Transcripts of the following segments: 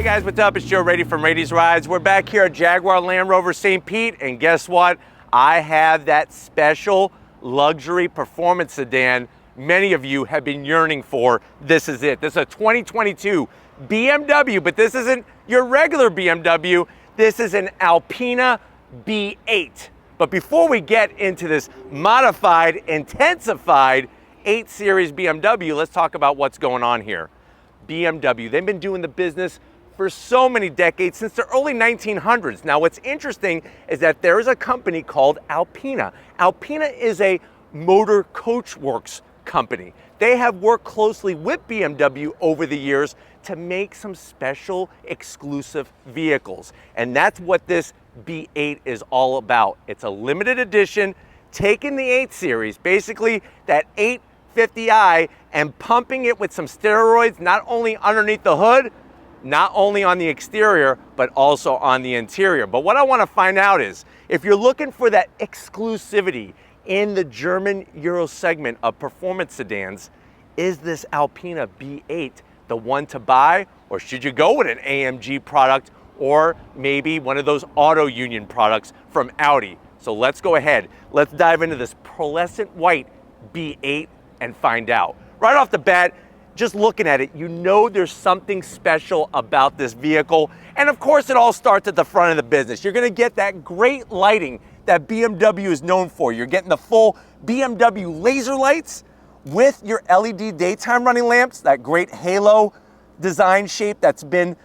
guys, what's up? It's Joe Rady from Rady's Rides. We're back here at Jaguar Land Rover St. Pete, and guess what? I have that special luxury performance sedan many of you have been yearning for. This is it. This is a 2022 BMW, but this isn't your regular BMW. This is an Alpina B8. But before we get into this modified, intensified 8 Series BMW, let's talk about what's going on here. BMW, they've been doing the business for so many decades, since the early 1900s. Now, what's interesting is that there is a company called Alpina. Alpina is a motor coach works company. They have worked closely with BMW over the years to make some special exclusive vehicles. And that's what this B8 is all about. It's a limited edition, taking the 8 Series, basically that 850i, and pumping it with some steroids, not only underneath the hood, not only on the exterior, but also on the interior. But what I want to find out is, if you're looking for that exclusivity in the German Euro segment of performance sedans, is this Alpina B8 the one to buy? Or should you go with an AMG product, or maybe one of those Auto Union products from Audi? So let's go ahead. Let's dive into this pearlescent white B8 and find out. Right off the bat, just looking at it, you know there's something special about this vehicle. And of course, it all starts at the front of the business. You're gonna get that great lighting that BMW is known for. You're getting the full BMW laser lights with your LED daytime running lamps, that great halo design shape that's been,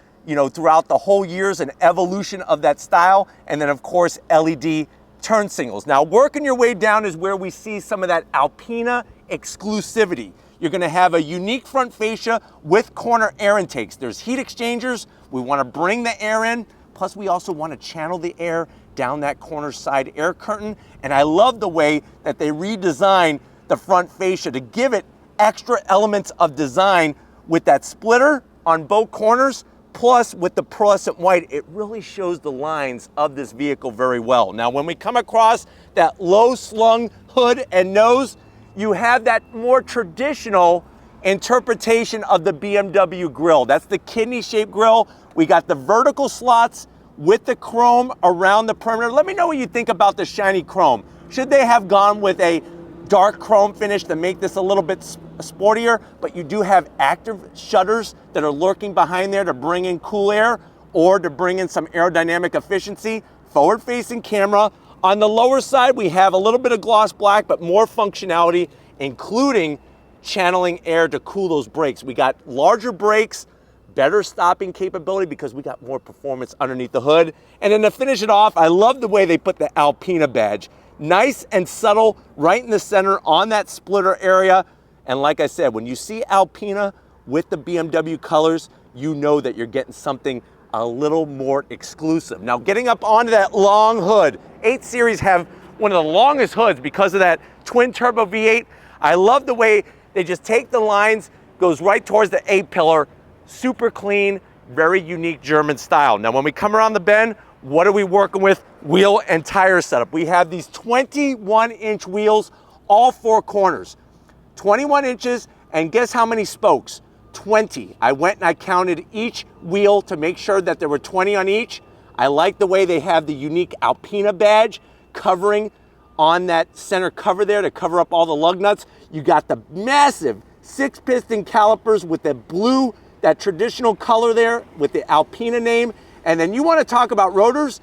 throughout the whole years, an evolution of that style. And then of course, LED turn signals. Now, working your way down is where we see some of that Alpina exclusivity. You're gonna have a unique front fascia with corner air intakes. There's heat exchangers. We wanna bring the air in. Plus, we also wanna channel the air down that corner side air curtain. And I love the way that they redesigned the front fascia to give it extra elements of design with that splitter on both corners. Plus, with the pearlescent white, it really shows the lines of this vehicle very well. Now, when we come across that low slung hood and nose, you have that more traditional interpretation of the BMW grille. That's the kidney-shaped grille. We got the vertical slots with the chrome around the perimeter. Let me know what you think about the shiny chrome. Should they have gone with a dark chrome finish to make this a little bit sportier? But you do have active shutters that are lurking behind there to bring in cool air or to bring in some aerodynamic efficiency. Forward-facing camera. On the lower side, we have a little bit of gloss black, but more functionality, including channeling air to cool those brakes. We got larger brakes, better stopping capability because we got more performance underneath the hood. And then to finish it off, I love the way they put the Alpina badge. Nice and subtle right in the center on that splitter area. And like I said, when you see Alpina with the BMW colors, you know that you're getting something a little more exclusive. Now, getting up onto that long hood, 8 Series have one of the longest hoods because of that twin turbo V8. I love the way they just take the lines, goes right towards the A-pillar, super clean, very unique German style. Now, when we come around the bend, what are we working with? Wheel and tire setup. We have these 21-inch wheels, all 4 corners. 21 inches, and guess how many spokes? 20. I went and I counted each wheel to make sure that there were 20 on each. I like the way they have the unique Alpina badge covering on that center cover there to cover up all the lug nuts. You got the massive 6-piston calipers with the blue, that traditional color there with the Alpina name. And then you want to talk about rotors,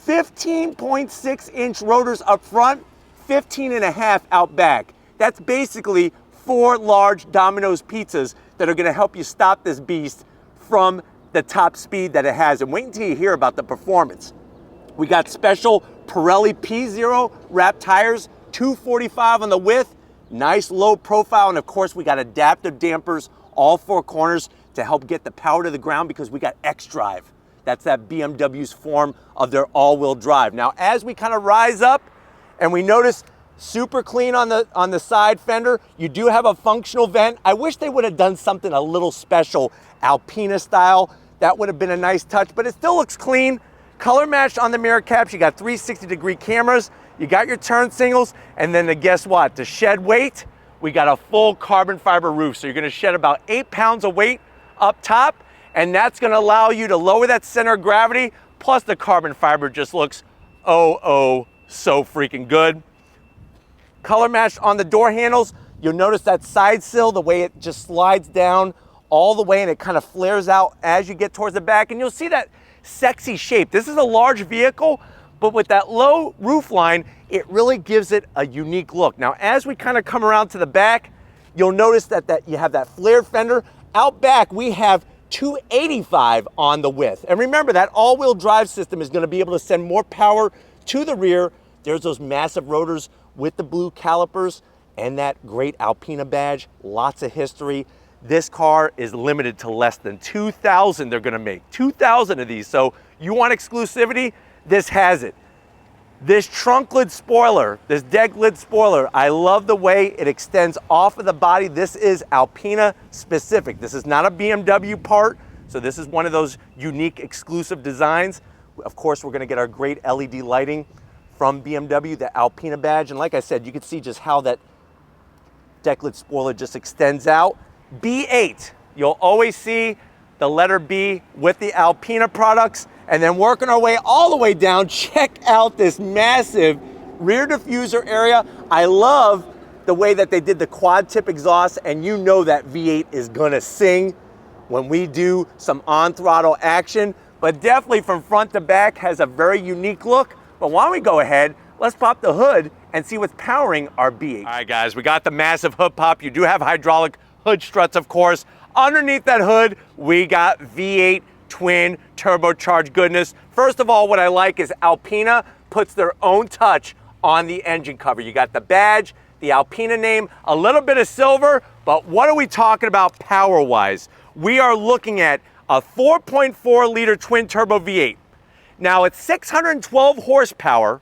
15.6-inch rotors up front, 15.5 out back. That's basically 4 large Domino's pizzas that are going to help you stop this beast from the top speed that it has. And wait until you hear about the performance. We got special Pirelli P0 wrap tires, 245 on the width, nice low profile, and of course we got adaptive dampers all 4 corners to help get the power to the ground because we got X-Drive. That's that BMW's form of their all-wheel drive. Now, as we kind of rise up and we notice super clean on the side fender, you do have a functional vent. I wish they would have done something a little special, Alpina style. That would have been a nice touch, but it still looks clean. Color matched on the mirror caps. You got 360-degree cameras. You got your turn signals. And then guess what? To shed weight, we got a full carbon fiber roof. So you're gonna shed about 8 pounds of weight up top. and that's gonna allow you to lower that center of gravity, plus the carbon fiber just looks so freaking good. Color matched on the door handles. You'll notice that side sill, the way it just slides down all the way and it kind of flares out as you get towards the back, and you'll see that sexy shape. This is a large vehicle, but with that low roof line, it really gives it a unique look. Now, as we kind of come around to the back, you'll notice that you have that flared fender. Out back, we have 285 on the width. And remember, that all-wheel drive system is gonna be able to send more power to the rear. There's those massive rotors with the blue calipers and that great Alpina badge, lots of history. This car is limited to less than 2,000 they're gonna make, 2,000 of these. So you want exclusivity, this has it. This trunk lid spoiler, this deck lid spoiler, I love the way it extends off of the body. This is Alpina specific. This is not a BMW part, so this is one of those unique exclusive designs. Of course, we're gonna get our great LED lighting from BMW, the Alpina badge. And like I said, you can see just how that deck lid spoiler just extends out. B8, you'll always see the letter B with the Alpina products. And then working our way all the way down, check out this massive rear diffuser area. I love the way that they did the quad tip exhaust, and you know that V8 is gonna sing when we do some on throttle action, but definitely from front to back has a very unique look. But why don't we go ahead, let's pop the hood and see what's powering our B8. All right guys, we got the massive hood pop. You do have hydraulic hood struts, of course. Underneath that hood, we got V8 twin turbocharged goodness. First of all, what I like is Alpina puts their own touch on the engine cover. You got the badge, the Alpina name, a little bit of silver, but what are we talking about power-wise? We are looking at a 4.4 liter twin turbo V8. Now it's 612 horsepower,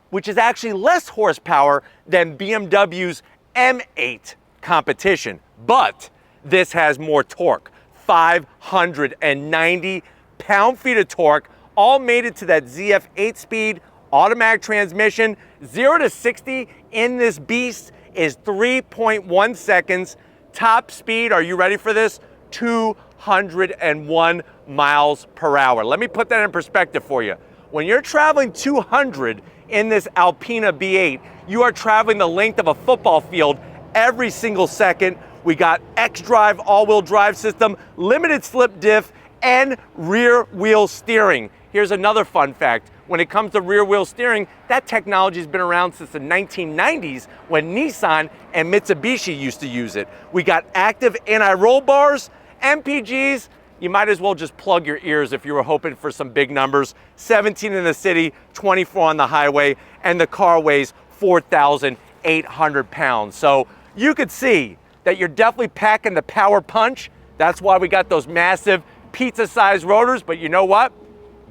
which is actually less horsepower than BMW's M8 competition, but this has more torque. 590 pound-feet of torque, all mated to that ZF 8-speed automatic transmission. 0 to 60 in this beast is 3.1 seconds. Top speed, are you ready for this? 201 miles per hour. Let me put that in perspective for you. When you're traveling 200 in this Alpina B8, you are traveling the length of a football field every single second. We got X-Drive all-wheel drive system, limited slip diff, and rear wheel steering. Here's another fun fact. When it comes to rear wheel steering, that technology has been around since the 1990s when Nissan and Mitsubishi used to use it. We got active anti-roll bars, MPGs. You might as well just plug your ears if you were hoping for some big numbers. 17 in the city, 24 on the highway, and the car weighs 4,800 pounds. So you could see that you're definitely packing the power punch. That's why we got those massive pizza-sized rotors, but you know what?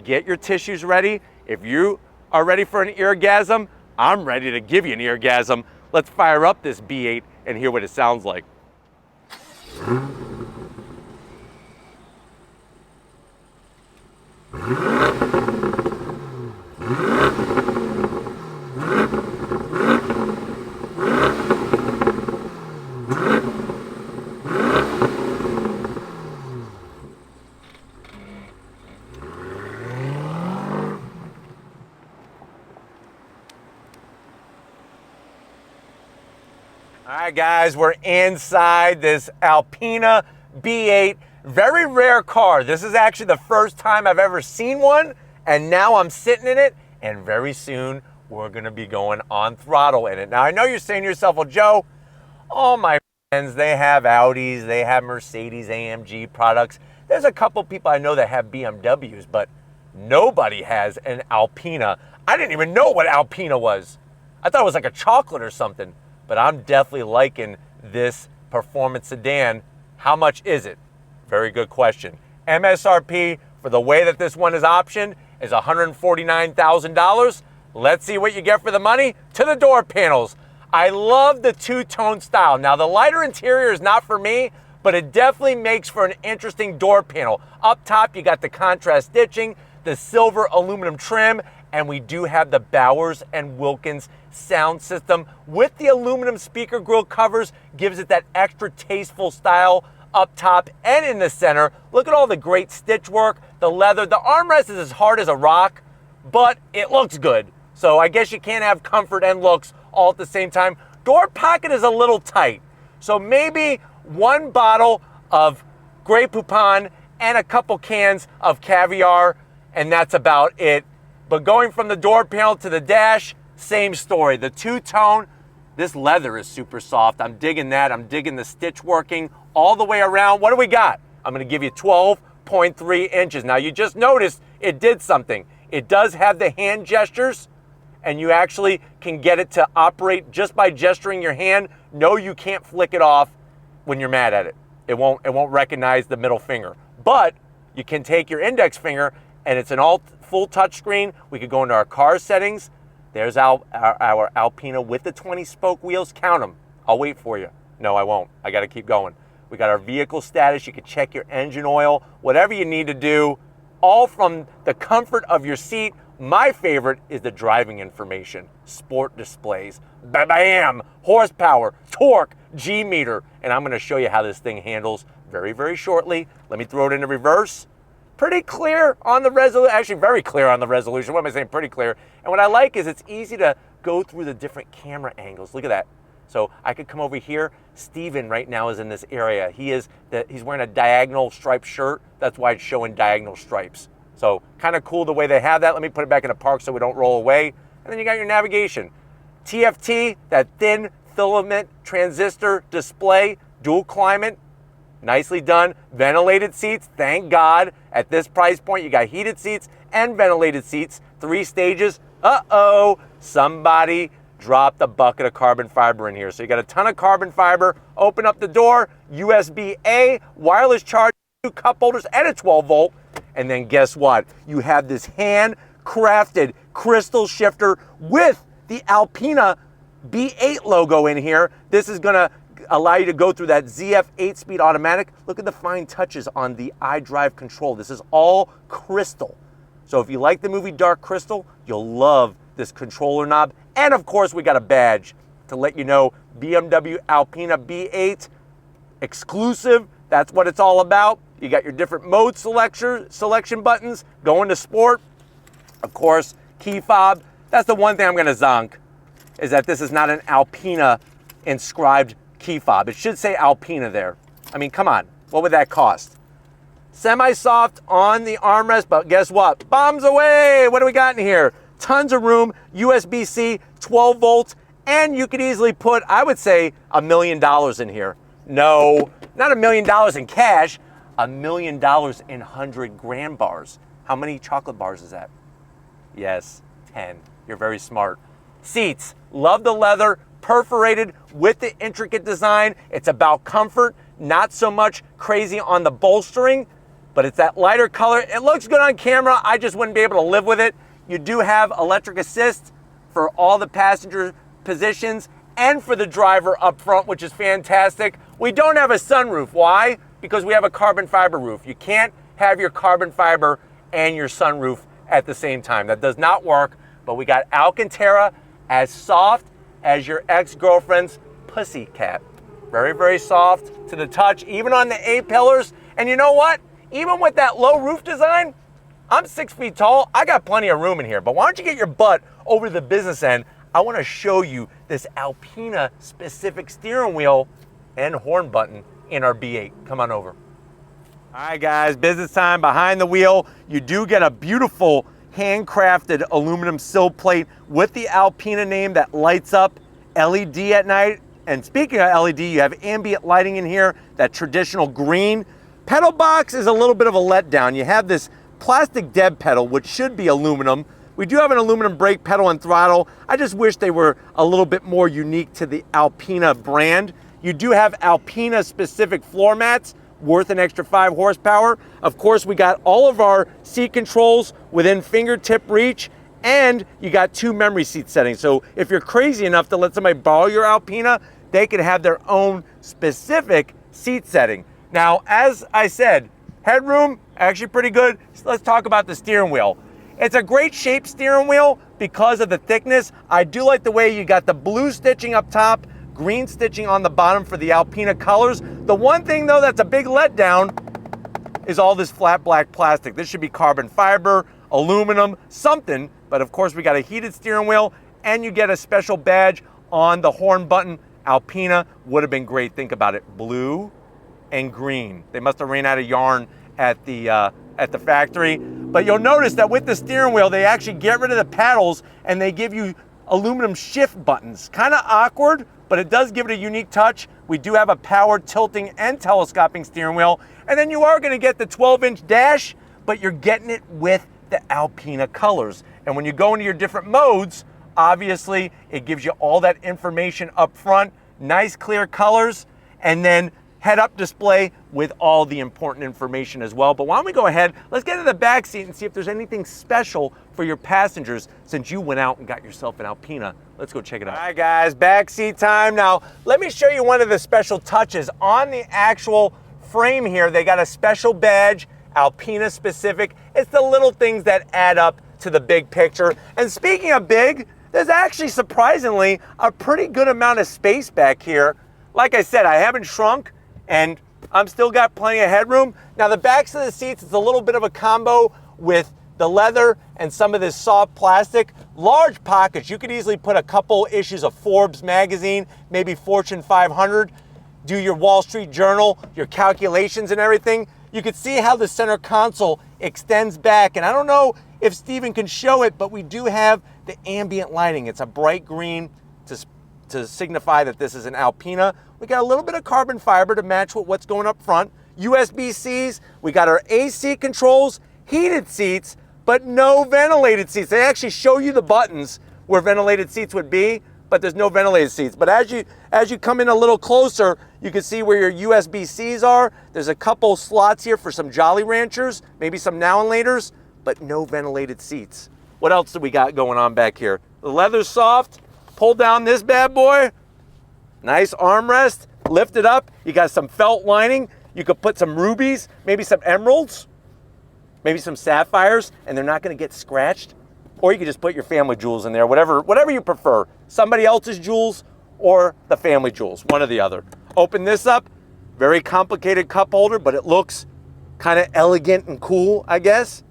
Get your tissues ready. If you are ready for an eargasm, I'm ready to give you an eargasm. Let's fire up this B8 and hear what it sounds like. All right, guys, we're inside this Alpina B8. Very rare car. This is actually the first time I've ever seen one, and now I'm sitting in it, and very soon we're gonna be going on throttle in it. Now, I know you're saying to yourself, well, Joe, all my friends, they have Audis, they have Mercedes AMG products. There's a couple people I know that have BMWs, but nobody has an Alpina. I didn't even know what Alpina was. I thought it was like a chocolate or something. But I'm definitely liking this performance sedan. How much is it? Very good question. MSRP for the way that this one is optioned is $149,000. Let's see what you get for the money. To the door panels. I love the two-tone style. Now, the lighter interior is not for me, but it definitely makes for an interesting door panel. Up top, you got the contrast stitching, the silver aluminum trim, and we do have the Bowers and Wilkins sound system with the aluminum speaker grill covers. Gives it that extra tasteful style up top and in the center. Look at all the great stitch work, the leather. The armrest is as hard as a rock, but it looks good. So I guess you can't have comfort and looks all at the same time. Door pocket is a little tight. So maybe one bottle of Grey Poupon and a couple cans of caviar, and that's about it. But going from the door panel to the dash, same story. The two-tone, this leather is super soft. I'm digging that. I'm digging the stitch working all the way around. What do we got? I'm gonna give you 12.3 inches. Now you just noticed it did something. It does have the hand gestures, and you actually can get it to operate just by gesturing your hand. No, you can't flick it off when you're mad at it. It won't recognize the middle finger. But you can take your index finger, and it's an full touch screen. We could go into our car settings. There's our Alpina with the 20 spoke wheels. Count them. I'll wait for you. No, I won't. I got to keep going. We got our vehicle status. You can check your engine oil, whatever you need to do, all from the comfort of your seat. My favorite is the driving information, sport displays, bam, horsepower, torque, G-meter, and I'm gonna show you how this thing handles very, very shortly. Let me throw it into reverse. Pretty clear on the resolution, actually very clear on the resolution. What am I saying, pretty clear? And what I like is it's easy to go through the different camera angles. Look at that. So I could come over here. Steven right now is in this area. He's wearing a diagonal striped shirt. That's why it's showing diagonal stripes. So kind of cool the way they have that. Let me put it back in the park so we don't roll away. And then you got your navigation. TFT, that thin filament transistor display, dual climate, nicely done. Ventilated seats, thank God. At this price point, you got heated seats and ventilated seats, 3 stages. Uh-oh, somebody dropped a bucket of carbon fiber in here. So you got a ton of carbon fiber. Open up the door, USB-A, wireless charge, 2 cup holders, and a 12 volt. And then guess what? You have this handcrafted crystal shifter with the Alpina B8 logo in here. This is gonna allow you to go through that ZF 8-speed automatic. Look at the fine touches on the iDrive control. This is all crystal. So if you like the movie Dark Crystal, you'll love this controller knob. And of course, we got a badge to let you know BMW Alpina B8 exclusive. That's what it's all about. You got your different mode selection buttons, going to sport. Of course, key fob. That's the one thing I'm gonna zonk, is that this is not an Alpina inscribed key fob. It should say Alpina there. I mean, come on, what would that cost? Semi-soft on the armrest, but guess what? Bombs away! What do we got in here? Tons of room, USB-C, 12 volts, and you could easily put, I would say, $1 million in here. No, not $1 million in cash, $1 million in 100 gram bars. How many chocolate bars is that? Yes, 10. You're very smart. Seats, love the leather, perforated with the intricate design. It's about comfort, not so much crazy on the bolstering, but it's that lighter color. It looks good on camera. I just wouldn't be able to live with it. You do have electric assist for all the passenger positions and for the driver up front, which is fantastic. We don't have a sunroof. Why? Because we have a carbon fiber roof. You can't have your carbon fiber and your sunroof at the same time. That does not work, but we got Alcantara as soft as your ex-girlfriend's pussy cat. Very, very soft to the touch, even on the A-pillars. And you know what? Even with that low roof design, I'm 6 feet tall. I got plenty of room in here, but why don't you get your butt over to the business end? I wanna show you this Alpina specific steering wheel and horn button in our B8. Come on over. All right, guys, business time. Behind the wheel, you do get a beautiful handcrafted aluminum sill plate with the Alpina name that lights up LED at night. And speaking of LED, you have ambient lighting in here, that traditional green. Pedal box is a little bit of a letdown. You have this plastic dead pedal, which should be aluminum. We do have an aluminum brake pedal and throttle. I just wish they were a little bit more unique to the Alpina brand. You do have Alpina specific floor mats worth an extra 5 horsepower. Of course, we got all of our seat controls within fingertip reach, and you got 2 memory seat settings. So if you're crazy enough to let somebody borrow your Alpina, they can have their own specific seat setting. Now, as I said, headroom, actually pretty good. So let's talk about the steering wheel. It's a great shaped steering wheel because of the thickness. I do like the way you got the blue stitching up top, green stitching on the bottom for the Alpina colors. The one thing though that's a big letdown is all this flat black plastic. This should be carbon fiber, aluminum, something, but of course we got a heated steering wheel and you get a special badge on the horn button. Alpina would have been great. Think about it, blue and green. They must have ran out of yarn at the factory. But you'll notice that with the steering wheel, they actually get rid of the paddles and they give you aluminum shift buttons. Kind of awkward, but it does give it a unique touch. We do have a powered tilting and telescoping steering wheel. And then you are gonna get the 12-inch dash, but you're getting it with the Alpina colors. And when you go into your different modes, obviously it gives you all that information up front, nice clear colors, and then head-up display with all the important information as well. But why don't we go ahead, let's get into the back seat and see if there's anything special for your passengers since you went out and got yourself an Alpina. Let's go check it out. All right guys, back seat time. Now, let me show you one of the special touches on the actual frame here. They got a special badge, Alpina specific. It's the little things that add up to the big picture. And speaking of big, there's actually surprisingly a pretty good amount of space back here. Like I said, I haven't shrunk and I'm still got plenty of headroom. Now the backs of the seats, it's a little bit of a combo with the leather and some of this soft plastic. Large pockets, you could easily put a couple issues of Forbes magazine, maybe Fortune 500, do your Wall Street Journal, your calculations and everything. You could see how the center console extends back. And I don't know if Steven can show it, but we do have the ambient lighting. It's a bright green to signify that this is an Alpina. We got a little bit of carbon fiber to match with what's going up front. USB-Cs, we got our AC controls, heated seats, but no ventilated seats. They actually show you the buttons where ventilated seats would be, but there's no ventilated seats. But as you come in a little closer, you can see where your USB-Cs are. There's a couple slots here for some Jolly Ranchers, maybe some Now and Laters, but no ventilated seats. What else do we got going on back here? The leather's soft. Pull down this bad boy. Nice armrest. Lift it up. You got some felt lining. You could put some rubies, maybe some emeralds, maybe some sapphires, and they're not going to get scratched. Or you could just put your family jewels in there, whatever you prefer. Somebody else's jewels or the family jewels, one or the other. Open this up. Very complicated cup holder, but it looks kind of elegant and cool, I guess.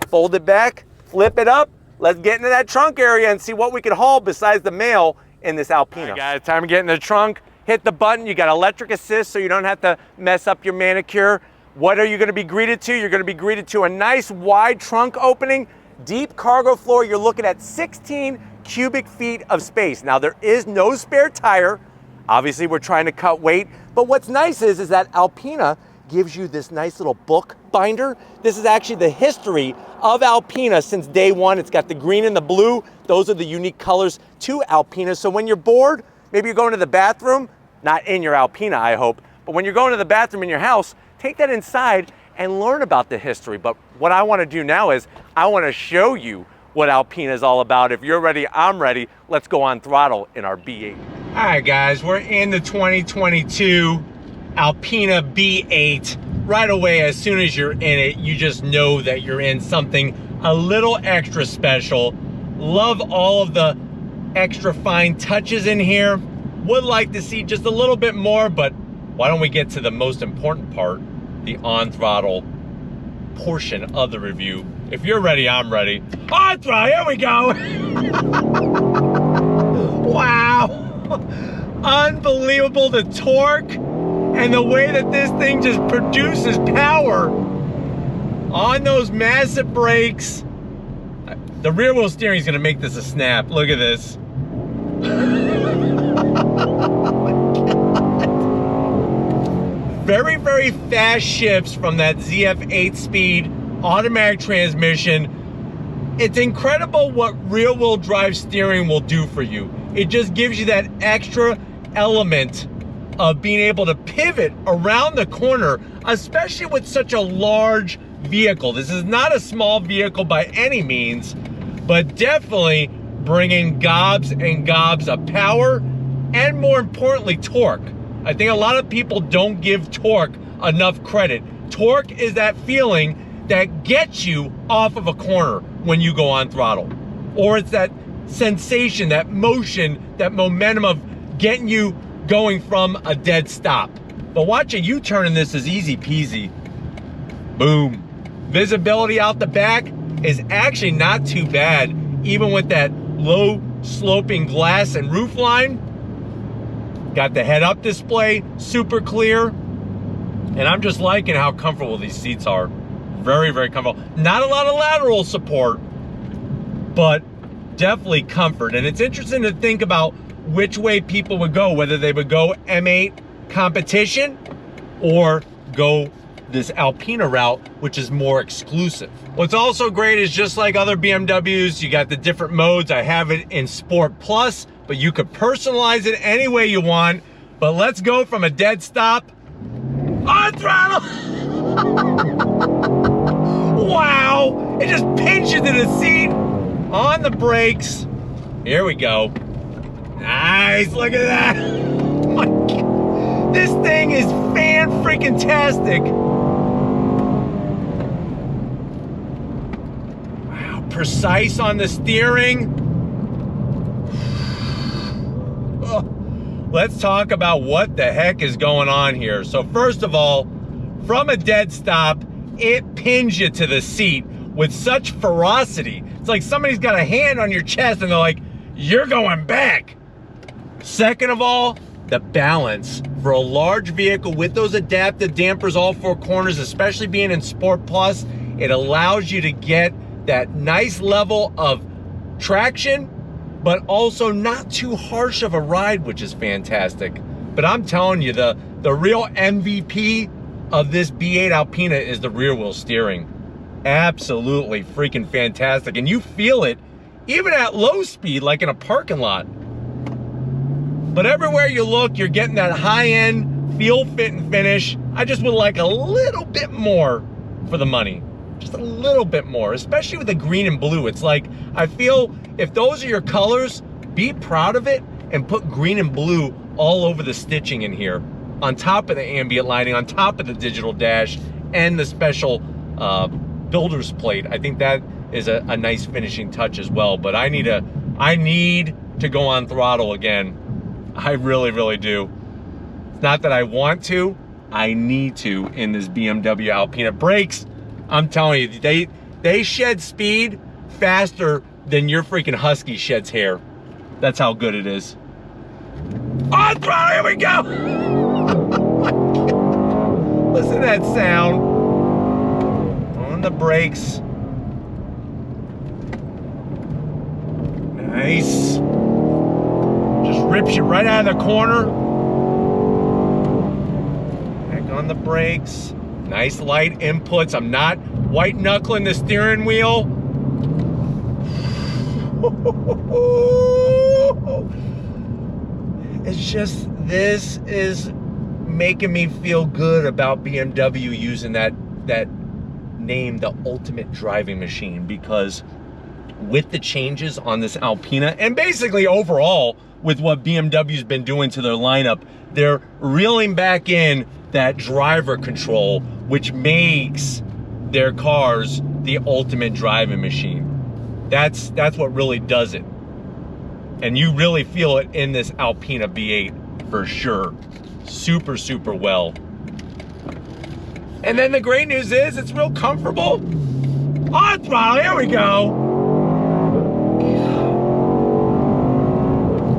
Fold it back, flip it up. Let's get into that trunk area and see what we can haul besides the mail in this Alpina. All right, guys, time to get in the trunk. Hit the button. You got electric assist, so you don't have to mess up your manicure. What are you going to be greeted to? You're going to be greeted to a nice wide trunk opening, deep cargo floor. You're looking at 16 cubic feet of space. Now, there is no spare tire. Obviously, we're trying to cut weight. But what's nice is that Alpina gives you this nice little book binder. This is actually the history of Alpina since day one. It's got the green and the blue. Those are the unique colors to Alpina. So when you're bored, maybe you're going to the bathroom, not in your Alpina, I hope, but when you're going to the bathroom in your house, take that inside and learn about the history. But what I want to do now is I want to show you what Alpina is all about. If you're ready, I'm ready. Let's go on throttle in our B8. All right, guys, we're in the 2022 Alpina B8. Right away, as soon as you're in it, you just know that you're in something a little extra special. Love all of the extra fine touches in here. Would like to see just a little bit more, but why don't we get to the most important part, the on-throttle portion of the review. If you're ready, I'm ready. On throttle, here we go. Wow. Unbelievable, the torque and the way that this thing just produces power on those massive brakes. The rear wheel steering is gonna make this a snap. Look at this. Very, very fast shifts from that ZF 8-speed automatic transmission. It's incredible what rear wheel drive steering will do for you. It just gives you that extra element of being able to pivot around the corner, especially with such a large vehicle. This is not a small vehicle by any means, but definitely bringing gobs and gobs of power and, more importantly, torque. I think a lot of people don't give torque enough credit. Torque is that feeling that gets you off of a corner when you go on throttle. Or it's that sensation, that motion, that momentum of getting you going from a dead stop. But watch a U-turn in this is easy peasy. Boom. Visibility out the back is actually not too bad, even with that low sloping glass and roof line. Got the head-up display, super clear. And I'm just liking how comfortable these seats are. Very, very comfortable. Not a lot of lateral support, but definitely comfort. And it's interesting to think about which way people would go, whether they would go M8 competition or go this Alpina route, which is more exclusive. What's also great is, just like other BMWs, you got the different modes. I have it in Sport Plus, but you could personalize it any way you want. But let's go from a dead stop on throttle. Wow, it just pinches to the seat on the brakes. Here we go. Nice, look at that. Oh my God. This thing is fan-freaking-tastic. Wow, precise on the steering. Let's talk about what the heck is going on here. So first of all, from a dead stop, it pins you to the seat with such ferocity. It's like somebody's got a hand on your chest and they're like, you're going back. Second of all, the balance. For a large vehicle with those adaptive dampers all four corners, especially being in Sport Plus, it allows you to get that nice level of traction, but also not too harsh of a ride, which is fantastic. But I'm telling you, the real MVP of this B8 Alpina is the rear wheel steering. Absolutely freaking fantastic. And you feel it even at low speed, like in a parking lot. But everywhere you look, you're getting that high-end feel, fit, and finish. I just would like a little bit more for the money. Just a little bit more, especially with the green and blue. It's like, I feel if those are your colors, be proud of it and put green and blue all over the stitching in here, on top of the ambient lighting, on top of the digital dash and the special builder's plate. I think that is a nice finishing touch as well. But I need to go on throttle again. I really, really do. It's not that I want to, I need to in this BMW Alpina. Brakes, I'm telling you, they shed speed faster than your freaking Husky sheds hair. That's how good it is. On throttle, here we go! Listen to that sound. On the brakes. Nice. Just rips you right out of the corner. Back on the brakes. Nice light inputs. I'm not white knuckling the steering wheel. It's just, this is making me feel good about BMW using that name, the ultimate driving machine, because with the changes on this Alpina, and basically overall with what BMW's been doing to their lineup, they're reeling back in that driver control, which makes their cars the ultimate driving machine. That's what really does it. And you really feel it in this Alpina B8 for sure. Super, super well. And then the great news is it's real comfortable. On throttle, here we go.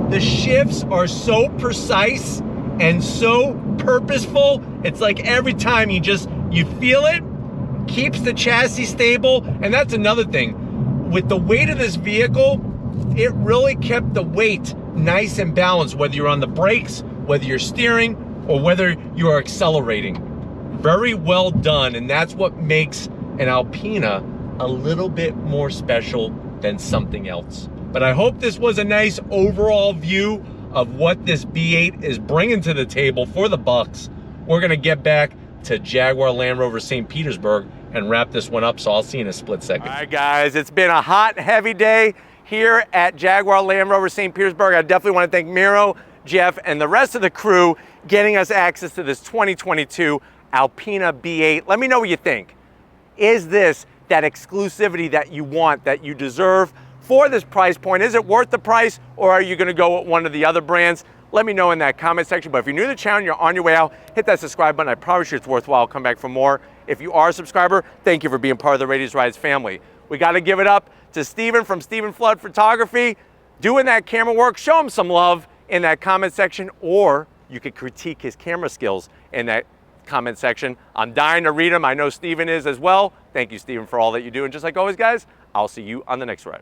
The shifts are so precise and so purposeful. It's like every time you feel it, keeps the chassis stable. And that's another thing. With the weight of this vehicle, it really kept the weight nice and balanced, whether you're on the brakes, whether you're steering, or whether you are accelerating. Very well done, and that's what makes an Alpina a little bit more special than something else. But I hope this was a nice overall view of what this B8 is bringing to the table for the bucks. We're gonna get back to Jaguar Land Rover St. Petersburg and wrap this one up, so I'll see you in a split second. All right, guys, it's been a hot, heavy day here at Jaguar Land Rover St. Petersburg. I definitely want to thank Miro, Jeff, and the rest of the crew getting us access to this 2022 Alpina B8. Let me know what you think. Is this that exclusivity that you want, that you deserve for this price point? Is it worth the price, or are you going to go with one of the other brands? Let me know in that comment section. But if you're new to the channel, you're on your way out, hit that subscribe button. I promise you it's worthwhile. Come back for more. If you are a subscriber, thank you for being part of the Radius Rides family. We got to give it up to Steven from Steven Flood Photography, doing that camera work. Show him some love in that comment section, or you could critique his camera skills in that comment section. I'm dying to read them. I know Steven is as well. Thank you, Steven, for all that you do. And just like always, guys, I'll see you on the next ride.